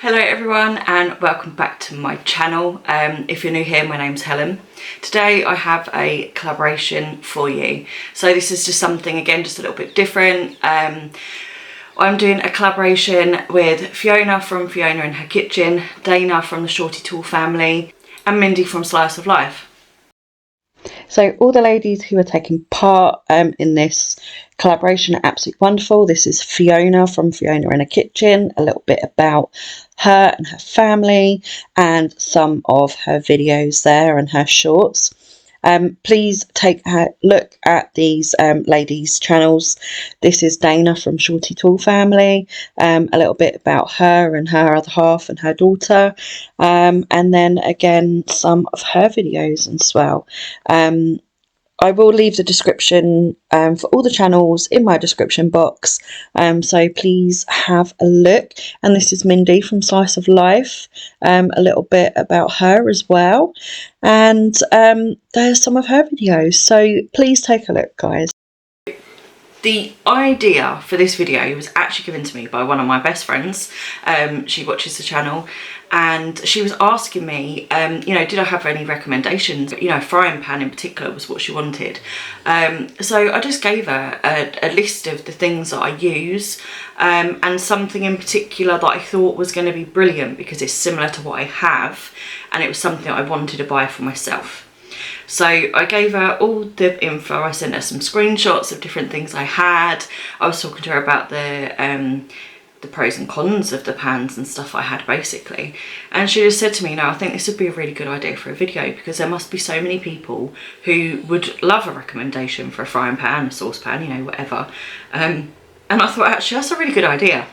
Hello everyone and welcome back to my channel. If you're new here, my name's Helen. Today I have a collaboration for you. So this is just something, again, just a little bit different. I'm doing a collaboration with Fiona from Fiona in Her Kitchen, Dana from the Shorty Tool family and Mindy from Slice of Life. So all the ladies who are taking part in this collaboration are absolutely wonderful. This is Fiona from Fiona in Her Kitchen, a little bit about her and her family and some of her videos there and her shorts. Please take a look at these ladies' channels. This is Dana from Shorty Tool family, a little bit about her and her other half and her daughter, and then again some of her videos as well. I will leave the description for all the channels in my description box, so please have a look. And this is Mindy from Slice of Life, a little bit about her as well, and there's some of her videos, so please take a look, guys. The idea for this video was actually given to me by one of my best friends. She watches the channel and she was asking me, you know, did I have any recommendations? You know, frying pan in particular was what she wanted. So I just gave her a list of the things that I use, and something in particular that I thought was going to be brilliant because it's similar to what I have and it was something that I wanted to buy for myself. So I gave her all the info. I sent her some screenshots of different things I had. I was talking to her about the pros and cons of the pans and stuff I had, basically. And she just said to me, no, I think this would be a really good idea for a video because there must be so many people who would love a recommendation for a frying pan, a saucepan, you know, whatever. And I thought, actually, that's a really good idea.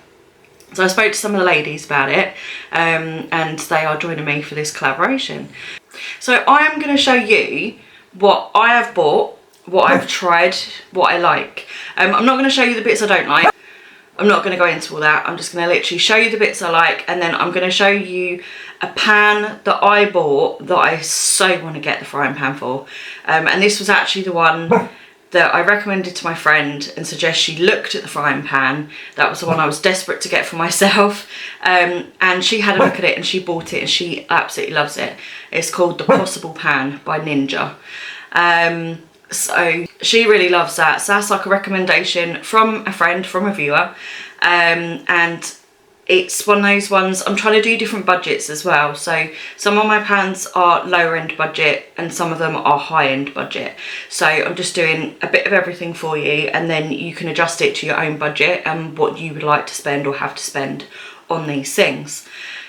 So I spoke to some of the ladies about it, and they are joining me for this collaboration. So I am going to show you what I have bought, what I've tried, what I like. I'm not going to show you the bits I don't like. I'm not going to go into all that. I'm just going to literally show you the bits I like, and then I'm going to show you a pan that I bought that I so want to get the frying pan for. And this was actually the one that I recommended to my friend and suggest she looked at the frying pan. That was the one I was desperate to get for myself, and she had a look at it and she bought it and she absolutely loves it. It's called the Possible Pan by Ninja. So she really loves that, so that's like a recommendation from a friend, from a viewer, and it's one of those ones. I'm trying to do different budgets as well, so some of my pans are lower end budget and some of them are high end budget, so I'm just doing a bit of everything for you, and then you can adjust it to your own budget and what you would like to spend or have to spend on these things.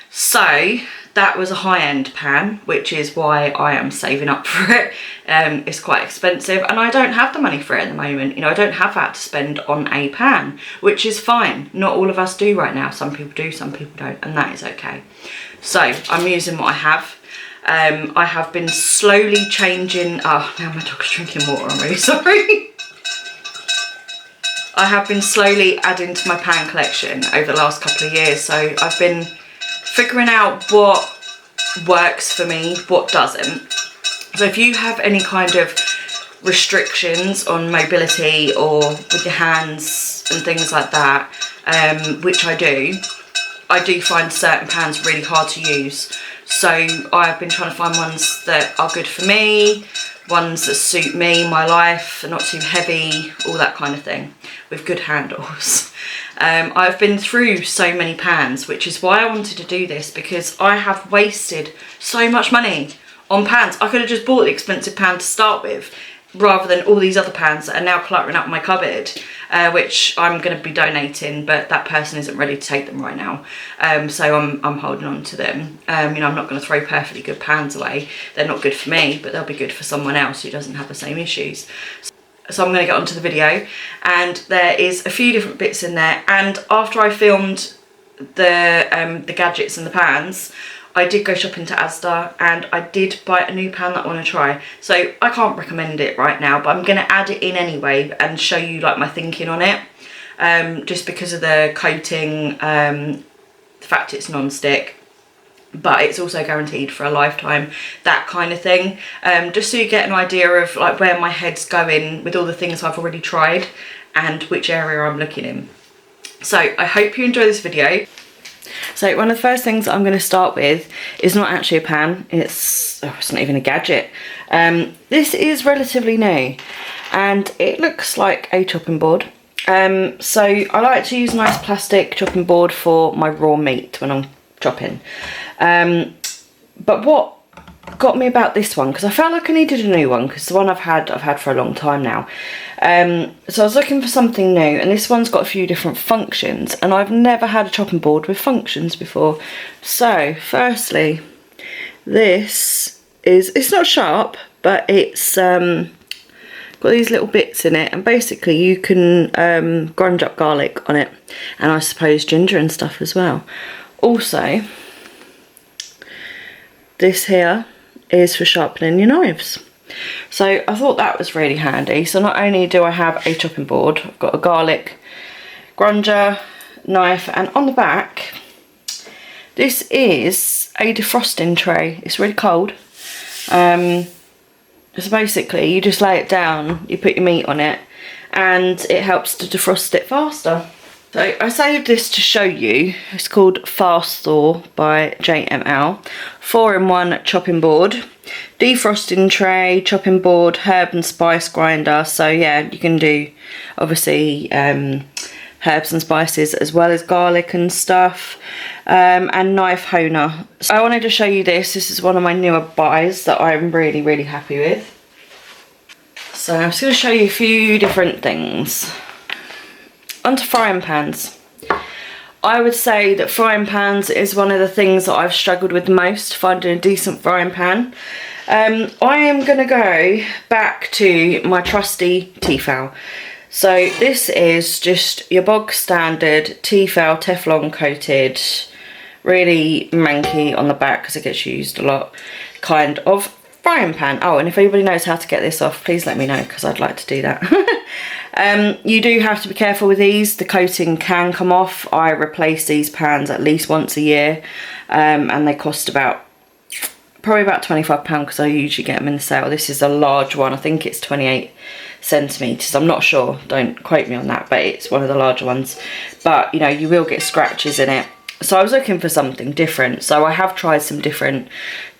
So that was a high-end pan, which is why I am saving up for it. It's quite expensive and I don't have the money for it at the moment. You know, I don't have that to spend on a pan, which is fine. Not all of us do right now. Some people do, some people don't, and that is okay. So I'm using what I have. I have been slowly changing. Oh, now my dog's drinking water. I'm really sorry. I have been slowly adding to my pan collection over the last couple of years. So I've been figuring out what works for me, what doesn't. So if you have any kind of restrictions on mobility or with your hands and things like that, which I do find certain pans really hard to use. So I've been trying to find ones that are good for me, ones that suit me, my life, not too heavy, all that kind of thing, with good handles. I've been through so many pans, which is why I wanted to do this, because I have wasted so much money on pans. I could have just bought the expensive pan to start with, rather than all these other pans that are now cluttering up my cupboard, which I'm going to be donating, but that person isn't ready to take them right now, so I'm holding on to them. You know, I'm not going to throw perfectly good pans away. They're not good for me, but they'll be good for someone else who doesn't have the same issues. So I'm going to get onto the video, and there is a few different bits in there, and after I filmed the gadgets and the pans, I did go shopping to Asda and I did buy a new pan that I want to try. So I can't recommend it right now, but I'm going to add it in anyway and show you like my thinking on it, just because of the coating, the fact it's non-stick, but it's also guaranteed for a lifetime, that kind of thing, just so you get an idea of like where my head's going with all the things I've already tried and which area I'm looking in. So I hope you enjoy this video. So one of the first things I'm going to start with is not actually a pan, it's not even a gadget. This is relatively new and it looks like a chopping board. So I like to use a nice plastic chopping board for my raw meat when I'm chopping. But what got me about this one, because I felt like I needed a new one, because the one I've had for a long time now. So I was looking for something new, and this one's got a few different functions, and I've never had a chopping board with functions before. So firstly, this is, it's not sharp, but it's got these little bits in it, and basically you can grunge up garlic on it, and I suppose ginger and stuff as well. Also, this here is for sharpening your knives. So I thought that was really handy. So not only do I have a chopping board, I've got a garlic grunger, knife, and on the back, this is a defrosting tray. It's really cold. So basically you just lay it down, you put your meat on it, and it helps to defrost it faster. So I saved this to show you. It's called Fast Thaw by JML. 4-in-1 chopping board, defrosting tray, chopping board, herb and spice grinder. So yeah, you can do obviously herbs and spices as well as garlic and stuff, and knife honer. So I wanted to show you this. This is one of my newer buys that I'm really happy with. So I'm just going to show you a few different things. Onto frying pans. I would say that frying pans is one of the things that I've struggled with the most, finding a decent frying pan. I am going to go back to my trusty Tefal. So this is just your bog standard Tefal Teflon coated, really manky on the back because it gets used a lot, kind of frying pan. Oh, and if anybody knows how to get this off, please let me know, because I'd like to do that. You do have to be careful with these. The coating can come off. I replace these pans at least once a year, and they cost probably about £25 because I usually get them in the sale. This is a large one. I think it's 28 centimetres. I'm not sure. Don't quote me on that, but it's one of the larger ones. But, you know, you will get scratches in it. So I was looking for something different. So I have tried some different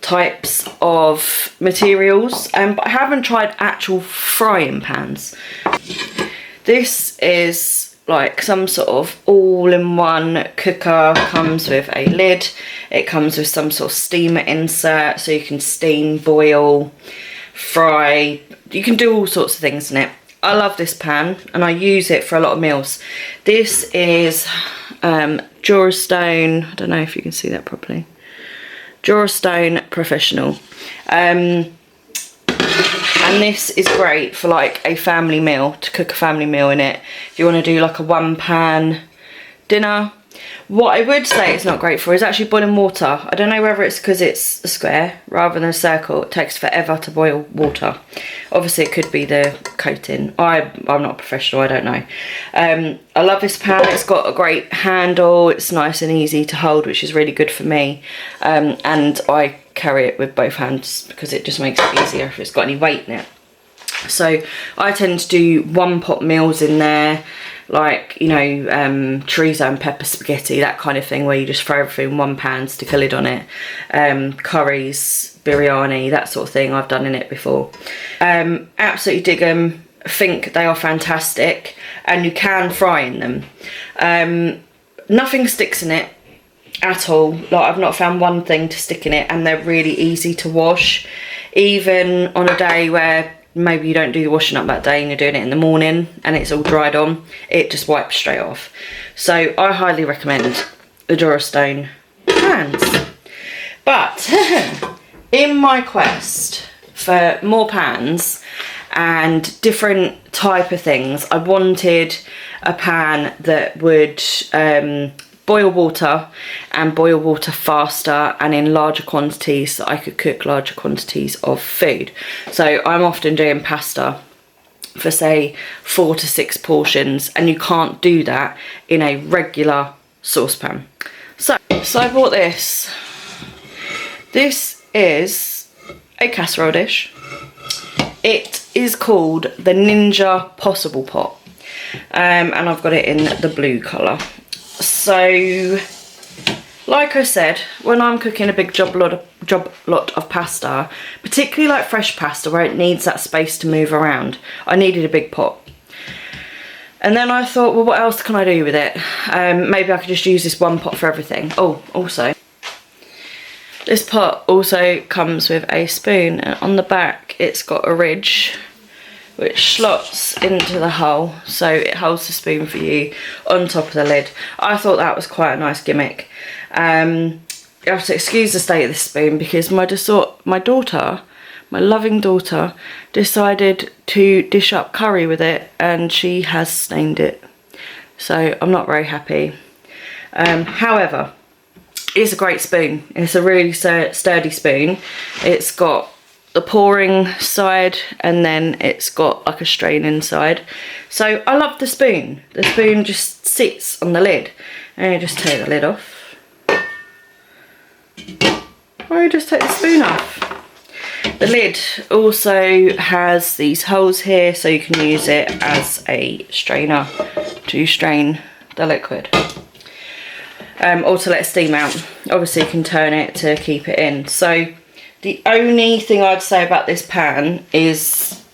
types of materials, but I haven't tried actual frying pans. This is like some sort of all-in-one cooker. Comes with a lid. It comes with some sort of steamer insert, so you can steam, boil, fry. You can do all sorts of things in it. I love this pan, and I use it for a lot of meals. This is Durastone. I don't know if you can see that properly. Durastone Professional. And this is great for like a family meal, to cook a family meal in it. If you want to do like a one pan dinner. What I would say it's not great for is actually boiling water. I don't know whether it's because it's a square rather than a circle. It takes forever to boil water. Obviously it could be the coating. I'm not a professional, I don't know. I love this pan. It's got a great handle. It's nice and easy to hold, which is really good for me. And I carry it with both hands because it just makes it easier if it's got any weight in it. So I tend to do one pot meals in there, like, you know, chorizo and pepper spaghetti, that kind of thing, where you just throw everything in one pan, stick a lid on it. Curries, biryani, that sort of thing, I've done in it before. Absolutely dig them. I think they are fantastic, and you can fry in them. Nothing sticks in it at all. Like, I've not found one thing to stick in it, and they're really easy to wash. Even on a day where maybe you don't do the washing up that day and you're doing it in the morning and it's all dried on, it just wipes straight off. So I highly recommend the Durastone pans. But in my quest for more pans and different type of things, I wanted a pan that would boil water, and boil water faster and in larger quantities, so I could cook larger quantities of food. So I'm often doing pasta for say 4 to 6 portions, and you can't do that in a regular saucepan. So I bought this. This is a casserole dish. It is called the Ninja Possible Pot, and I've got it in the blue colour. So like I said, when I'm cooking a big job lot of pasta, particularly like fresh pasta where it needs that space to move around, I needed a big pot. And then I thought, well, what else can I do with it? Maybe I could just use this one pot for everything. Oh, also, this pot also comes with a spoon, and on the back it's got a ridge which slots into the hole, so it holds the spoon for you on top of the lid. I thought that was quite a nice gimmick. You have to excuse the state of this spoon because my daughter, my loving daughter, decided to dish up curry with it, and she has stained it. So I'm not very happy. However, it's a great spoon. It's a really sturdy spoon. It's got the pouring side, and then it's got like a straining side. So I love the spoon. The spoon just sits on the lid. And you just take the lid off. Or you just take the spoon off. The lid also has these holes here, so you can use it as a strainer to strain the liquid. Or to let steam out. Obviously you can turn it to keep it in. So the only thing I'd say about this pan is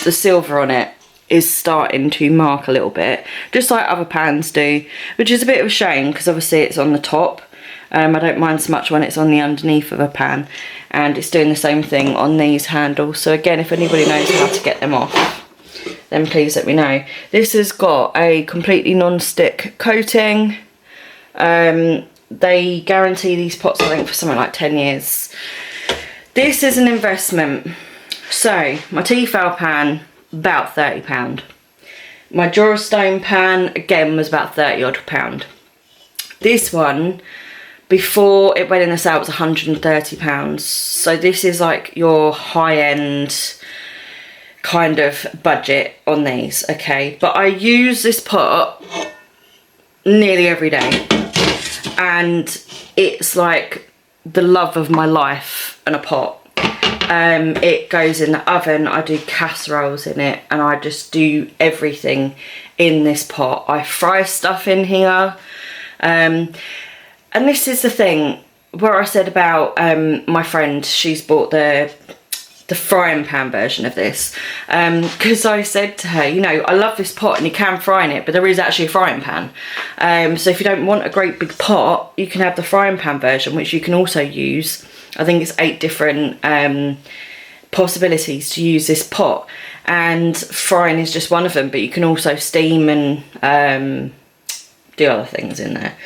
the silver on it is starting to mark a little bit, just like other pans do, which is a bit of a shame because obviously it's on the top. I don't mind so much when it's on the underneath of a pan, and it's doing the same thing on these handles. So again, if anybody knows how to get them off, then please let me know. This has got a completely non-stick coating. They guarantee these pots, I think, for something like 10 years. This is an investment. So my Tefal pan, about £30. My Durastone pan, again, was about £30 odd. This one, before it went in the sale, was £130. So this is like your high-end kind of budget on these, okay? But I use this pot nearly every day, and it's like the love of my life and a pot. It goes in the oven. I do casseroles in it, and I just do everything in this pot. I fry stuff in here, and this is the thing where I said about my friend, she's bought the frying pan version of this, because I said to her, you know, I love this pot and you can fry in it, but there is actually a frying pan. So if you don't want a great big pot, you can have the frying pan version, which you can also use. I think it's 8 different possibilities to use this pot, and frying is just one of them, but you can also steam and do other things in there.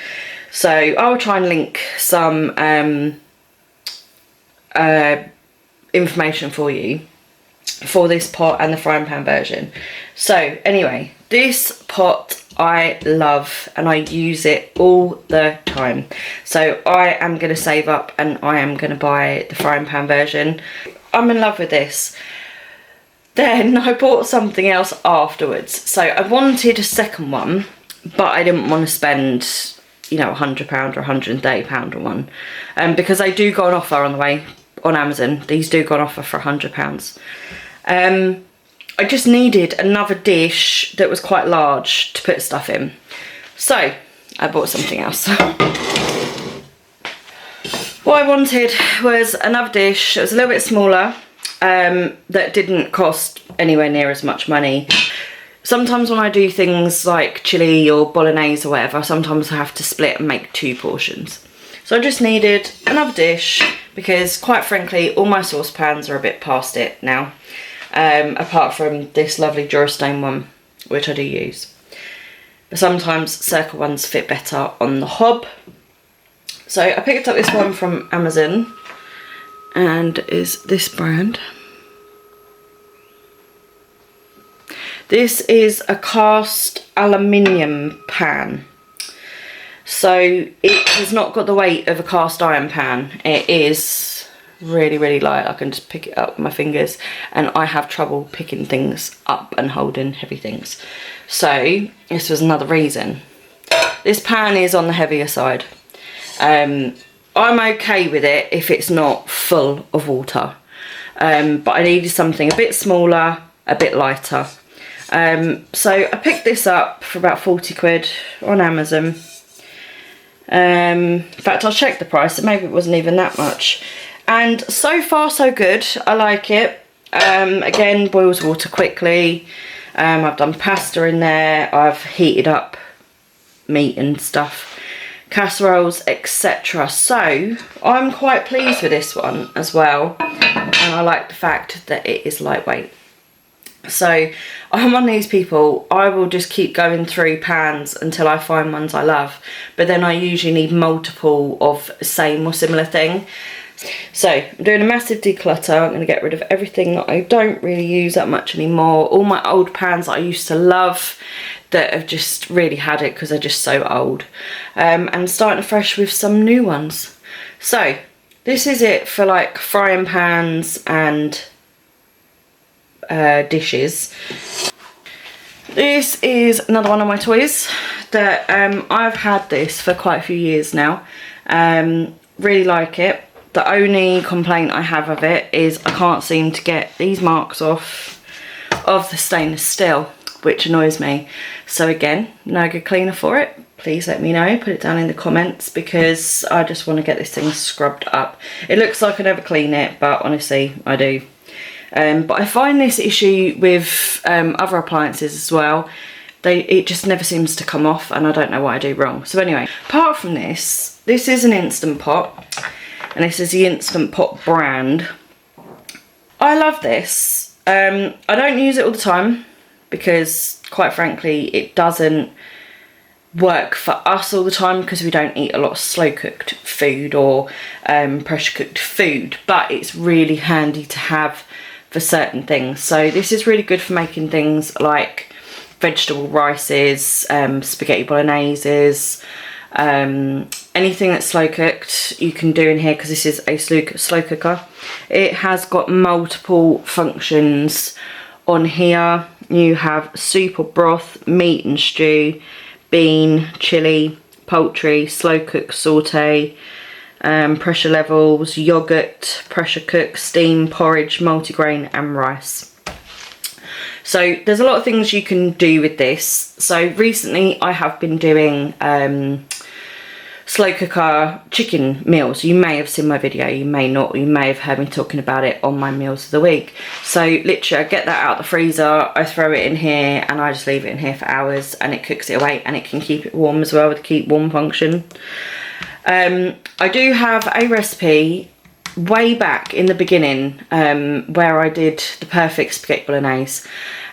So I'll try and link some information for you for this pot and the frying pan version. So anyway, this pot I love and I use it all the time. So I am going to save up and I am going to buy the frying pan version. I'm in love with this. Then I bought something else afterwards. So I wanted a second one, but I didn't want to spend, you know, £100 or £130 on one, because they do go on offer on the way on Amazon. These do go on offer for £100. I just needed another dish that was quite large to put stuff in, so I bought something else. What I wanted was another dish that was a little bit smaller, that didn't cost anywhere near as much money. Sometimes when I do things like chili or bolognese or whatever, sometimes I have to split and make 2 portions. So I just needed another dish because, quite frankly, all my saucepans are a bit past it now. Apart from this lovely Durastone one, which I do use. But sometimes circle ones fit better on the hob. So I picked up this one from Amazon, and is this brand. This is a cast aluminium pan. So it has not got the weight of a cast iron pan. It is really, really light. I can just pick it up with my fingers, and I have trouble picking things up and holding heavy things. So this was another reason. This pan is on the heavier side. I'm okay with it if it's not full of water, but I needed something a bit smaller, a bit lighter. So I picked this up for about 40 quid on Amazon, In fact, I'll check the price, maybe it wasn't even that much. And so far so good, I like it. Again, boils water quickly. I've done pasta in there, I've heated up meat and stuff, casseroles, etc. So I'm quite pleased with this one as well, and I like the fact that it is lightweight. So I'm one of these people, I will just keep going through pans until I find ones I love, but then I usually need multiple of same or similar thing. So I'm doing a massive declutter. I'm going to get rid of everything that I don't really use that much anymore. All my old pans that I used to love that have just really had it because they're just so old. And starting afresh with some new ones. So this is it for like frying pans and dishes. This is another one of my toys that I've had this for quite a few years now. Really like it. The only complaint I have of it is I can't seem to get these marks off of the stainless steel, which annoys me. So again, no good cleaner for it. Please let me know, put it down in the comments, because I just want to get this thing scrubbed up. It looks like I never clean it, but honestly, I do. But I find this issue with other appliances as well. It just never seems to come off, and I don't know what I do wrong. So anyway, apart from this is an Instant Pot. And this is the Instant Pot brand. I love this. I don't use it all the time because, quite frankly, it doesn't work for us all the time because we don't eat a lot of slow cooked food or pressure cooked food, but it's really handy to have for certain things. So this is really good for making things like vegetable rices, spaghetti bologneses, anything that's slow cooked you can do in here, because this is a slow cooker. It has got multiple functions on here. You have soup or broth, meat and stew, bean, chili, poultry, slow cook, saute, pressure levels, yogurt, pressure cook, steam, porridge, multigrain and rice. So there's a lot of things you can do with this. So recently I have been doing slow cooker chicken meals. You may have seen my video, you may not, you may have heard me talking about it on my meals of the week. So literally I get that out of the freezer, I throw it in here and I just leave it in here for hours, and it cooks it away, and it can keep it warm as well with the keep warm function. I do have a recipe way back in the beginning where I did the perfect spaghetti bolognese,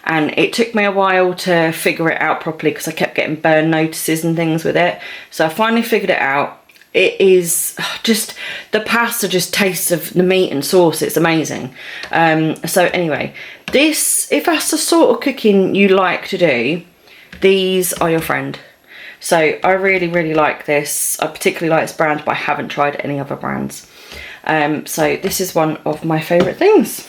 and it took me a while to figure it out properly because I kept getting burn notices and things with it. So I finally figured it out. It is just, the pasta just tastes of the meat and sauce. It's amazing. So anyway, this, if that's the sort of cooking you like to do, these are your friend. So I really like this. I particularly like this brand, but I haven't tried any other brands. So this is one of my favourite things.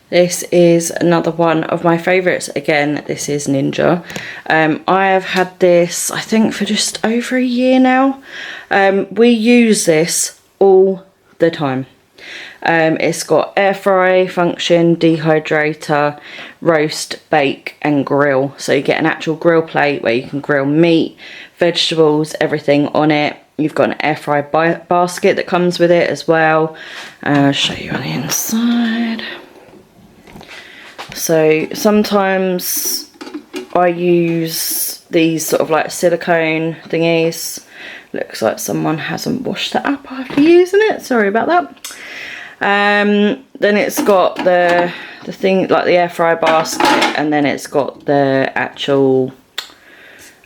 This is another one of my favourites. Again, this is Ninja. I have had this, I think, for just over a year now. We use this all the time. It's got air fry function, dehydrator, roast, bake and grill. So you get an actual grill plate where you can grill meat, vegetables, everything on it. You've got an air fry basket that comes with it as well. I'll show you on the inside. So sometimes I use these sort of like silicone thingies. Looks like someone hasn't washed that up after using it. Sorry about that. Then it's got the thing like the air fry basket, and then it's got the actual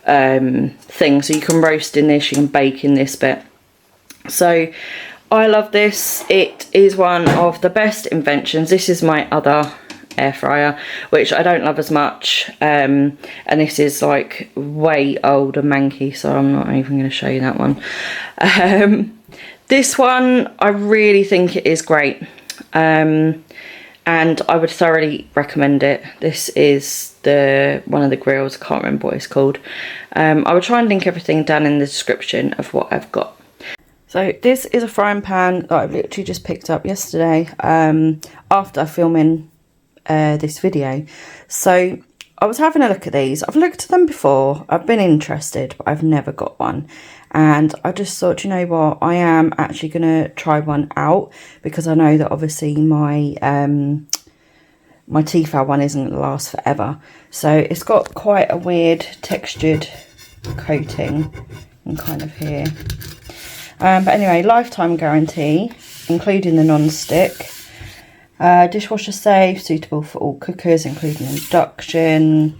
thing, so you can roast in this, you can bake in this bit. So I love this. It is one of the best inventions. This is my other air fryer, which I don't love as much, and this is like way old and manky, so I'm not even going to show you that one. This one I really think it is great, and I would thoroughly recommend it. This is one of the grills, I can't remember what it's called. I will try and link everything down in the description of what I've got. So this is a frying pan that I've literally just picked up yesterday after filming this video. So I was having a look at these. I've looked at them before. I've been interested, but I've never got one. And I just thought, you know what, I am actually going to try one out, because I know that obviously my my Tefal one isn't going to last forever. So it's got quite a weird textured coating and kind of here. But anyway, lifetime guarantee, including the non-stick. Dishwasher safe, suitable for all cookers, including induction.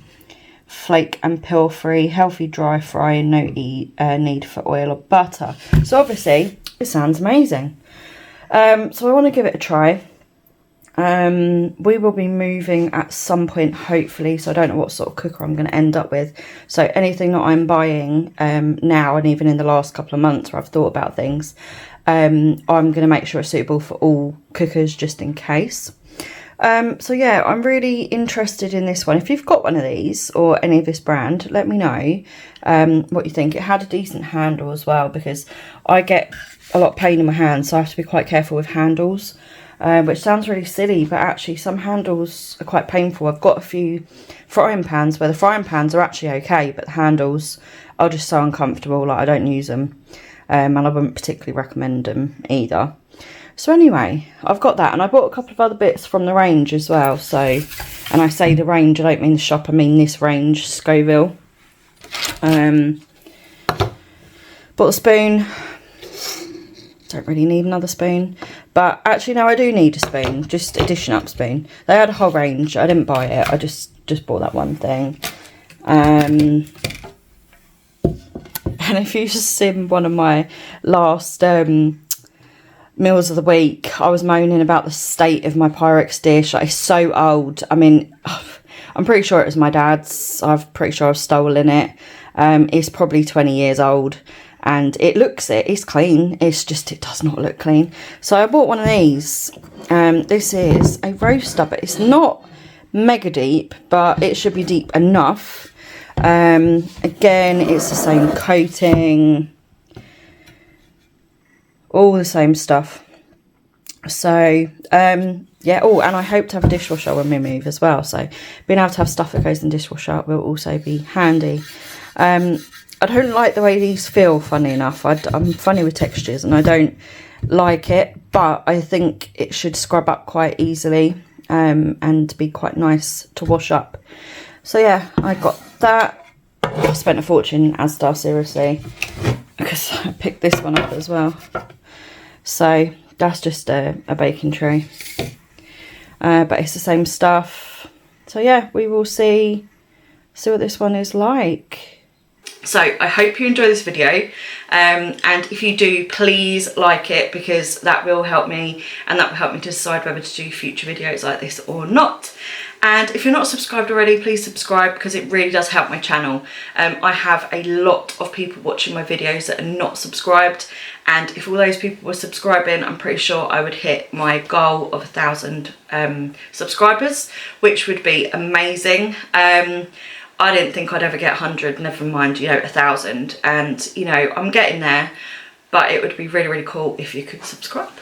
Flake and peel free, healthy dry fry, no need for oil or butter. So obviously, it sounds amazing. So I want to give it a try. We will be moving at some point, hopefully, so I don't know what sort of cooker I'm going to end up with. So anything that I'm buying now, and even in the last couple of months where I've thought about things, I'm going to make sure it's suitable for all cookers, just in case. So yeah, I'm really interested in this one. If you've got one of these or any of this brand, let me know what you think. It had a decent handle as well, because I get a lot of pain in my hands, so I have to be quite careful with handles, which sounds really silly, but actually some handles are quite painful. I've got a few frying pans where the frying pans are actually okay, but the handles are just so uncomfortable, like I don't use them, and I wouldn't particularly recommend them either. So anyway, I've got that, and I bought a couple of other bits from the range as well. So, and I say the range, I don't mean the shop, I mean this range, Scoville. Bought a spoon. Don't really need another spoon, but actually no, I do need a spoon, just a dishing up spoon. They had a whole range. I didn't buy it, I just bought that one thing. And if you've seen one of my last meals of the week, I was moaning about the state of my Pyrex dish. Like, it's so old. I mean, I'm pretty sure it was my dad's. I'm pretty sure I've stolen it. It's probably 20 years old, and it's clean. It's just, it does not look clean. So I bought one of these. This is a roaster, but it's not mega deep, but it should be deep enough. Again, it's the same coating, all the same stuff. So yeah, oh, and I hope to have a dishwasher when we move as well, so being able to have stuff that goes in the dishwasher will also be handy. I don't like the way these feel, funny enough. I'm funny with textures and I don't like it, but I think it should scrub up quite easily and be quite nice to wash up. So yeah, I got that. I spent a fortune in Asda, seriously, because I picked this one up as well. So that's just a baking tray, but it's the same stuff. So yeah, we will see what this one is like. So I hope you enjoy this video, and if you do, please like it, because that will help me, and that will help me to decide whether to do future videos like this or not. And if you're not subscribed already, please subscribe, because it really does help my channel. I have a lot of people watching my videos that are not subscribed, and if all those people were subscribing, I'm pretty sure I would hit my goal of 1,000 subscribers, which would be amazing. I didn't think I'd ever get 100, never mind, 1,000, and I'm getting there, but it would be really, really cool if you could subscribe.